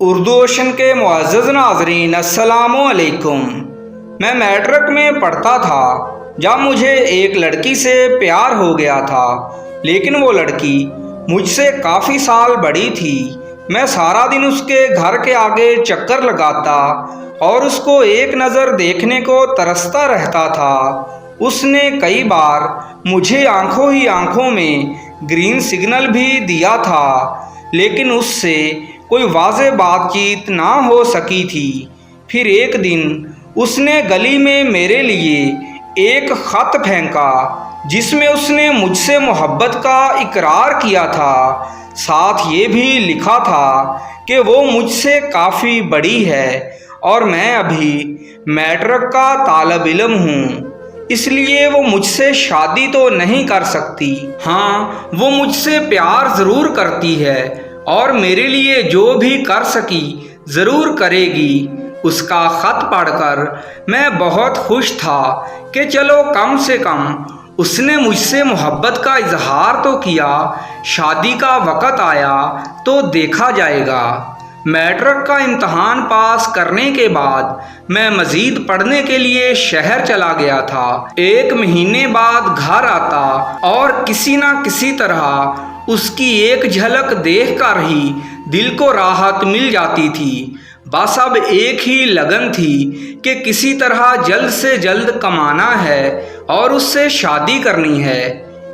Urdu ocean کے معزز ناظرین السلام علیکم۔ میں میٹرک میں پڑھتا تھا جب مجھے ایک لڑکی سے پیار ہو گیا تھا، لیکن وہ لڑکی مجھ سے کافی سال بڑی تھی۔ میں سارا دن اس کے گھر کے آگے چکر لگاتا اور اس کو ایک نظر دیکھنے کو ترستا رہتا تھا۔ اس نے کئی بار مجھے آنکھوں ہی آنکھوں میں گرین سگنل بھی دیا تھا، لیکن اس سے کوئی واضح بات چیت نہ ہو سکی تھی۔ پھر ایک دن اس نے گلی میں میرے لیے ایک خط پھینکا جس میں اس نے مجھ سے محبت کا اقرار کیا تھا، ساتھ یہ بھی لکھا تھا کہ وہ مجھ سے کافی بڑی ہے اور میں ابھی میٹرک کا طالب علم ہوں، اس لیے وہ مجھ سے شادی تو نہیں کر سکتی۔ ہاں، وہ مجھ سے پیار ضرور کرتی ہے اور میرے لیے جو بھی کر سکی ضرور کرے گی۔ اس کا خط پڑھ کر میں بہت خوش تھا کہ چلو کم سے کم اس نے مجھ سے محبت کا اظہار تو کیا، شادی کا وقت آیا تو دیکھا جائے گا۔ میٹرک کا امتحان پاس کرنے کے بعد میں مزید پڑھنے کے لیے شہر چلا گیا تھا۔ ایک مہینے بعد گھر آتا اور کسی نہ کسی طرح اس کی ایک جھلک دیکھ کر ہی دل کو راحت مل جاتی تھی۔ بس اب ایک ہی لگن تھی کہ کسی طرح جلد سے جلد کمانا ہے اور اس سے شادی کرنی ہے۔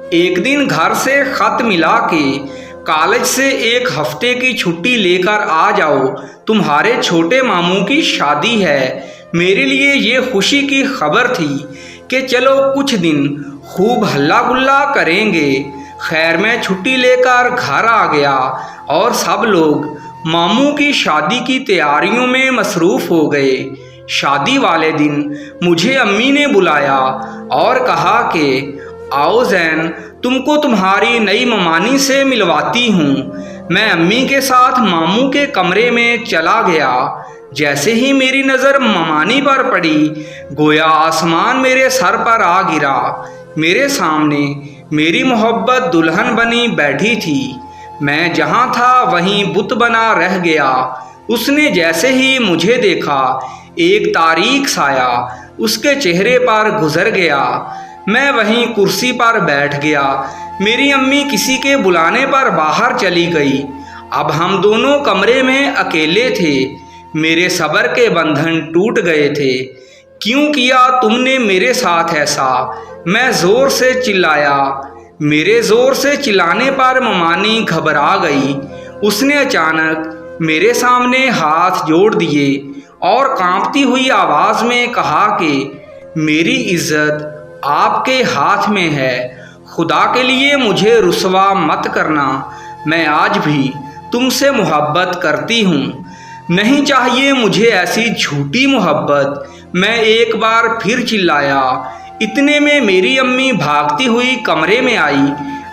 ایک دن گھر سے خط ملا کہ کالج سے ایک ہفتے کی چھٹی لے کر آ جاؤ، تمہارے چھوٹے ماموں کی شادی ہے۔ میرے لیے یہ خوشی کی خبر تھی کہ چلو کچھ دن خوب ہلا گلا کریں گے۔ خیر، میں چھٹی لے کر گھر آ گیا اور سب لوگ ماموں کی شادی کی تیاریوں میں مصروف ہو گئے۔ شادی والے دن مجھے امی نے بلایا اور کہا کہ آؤ زین، تم کو تمہاری نئی ممانی سے ملواتی ہوں۔ میں امی کے ساتھ ماموں کے کمرے میں چلا گیا۔ جیسے ہی میری نظر ممانی پر پڑی، گویا آسمان میرے سر پر آ گرا۔ میرے سامنے میری محبت دلہن بنی بیٹھی تھی۔ میں جہاں تھا وہیں بت بنا رہ گیا۔ اس نے جیسے ہی مجھے دیکھا، ایک تاریک سایہ اس کے چہرے پر گزر گیا۔ میں وہیں کرسی پر بیٹھ گیا۔ میری امی کسی کے بلانے پر باہر چلی گئی۔ اب ہم دونوں کمرے میں اکیلے تھے۔ میرے صبر کے بندھن ٹوٹ گئے تھے۔ کیوں کیا تم نے میرے ساتھ ایسا؟ میں زور سے چلایا۔ میرے زور سے چلانے پر ممانی گھبرا گئی۔ اس نے اچانک میرے سامنے ہاتھ جوڑ دیے اور کانپتی ہوئی آواز میں کہا کہ میری عزت آپ کے ہاتھ میں ہے، خدا کے لیے مجھے رسوا مت کرنا، میں آج بھی تم سے محبت کرتی ہوں۔ نہیں چاہیے مجھے ایسی جھوٹی محبت، میں ایک بار پھر چلایا۔ اتنے میں میری امی بھاگتی ہوئی کمرے میں آئی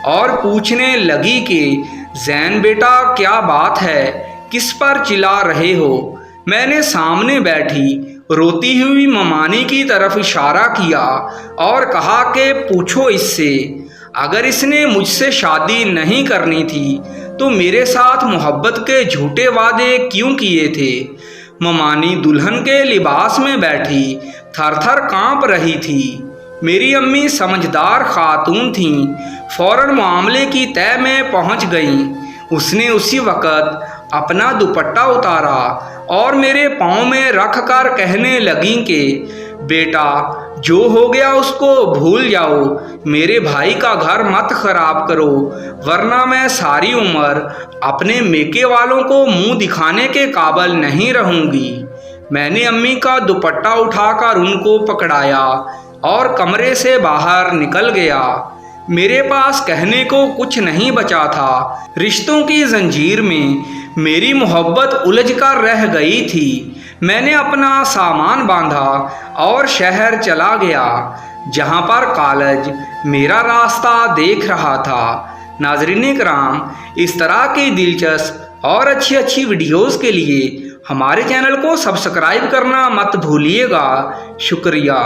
اور پوچھنے لگی کہ زین بیٹا کیا بات ہے، کس پر چلا رہے ہو؟ میں نے سامنے بیٹھی روتی ہوئی ممانی کی طرف اشارہ کیا اور کہا کہ پوچھو اس سے، اگر اس نے مجھ سے شادی نہیں کرنی تھی تو میرے ساتھ محبت کے جھوٹے وعدے کیوں کیے تھے؟ ممانی دلہن کے لباس میں بیٹھی تھر تھر کانپ رہی تھی۔ میری امی سمجھدار خاتون تھیں، فوراً معاملے کی تہ میں پہنچ گئیں۔ اس نے اسی وقت اپنا دوپٹہ اتارا اور میرے پاؤں میں رکھ کر کہنے لگیں کہ بیٹا جو ہو گیا اس کو بھول جاؤ، میرے بھائی کا گھر مت خراب کرو، ورنہ میں ساری عمر اپنے میکے والوں کو منہ دکھانے کے قابل نہیں رہوں گی۔ میں نے امی کا دوپٹہ اٹھا کر ان کو پکڑایا اور کمرے سے باہر نکل گیا۔ میرے پاس کہنے کو کچھ نہیں بچا تھا۔ رشتوں کی زنجیر میں میری محبت الجھ کر رہ گئی تھی۔ میں نے اپنا سامان باندھا اور شہر چلا گیا، جہاں پر کالج میرا راستہ دیکھ رہا تھا۔ ناظرین کرام، اس طرح کی دلچسپ اور اچھی ویڈیوز کے لیے ہمارے چینل کو سبسکرائب کرنا مت بھولیے گا۔ شکریہ۔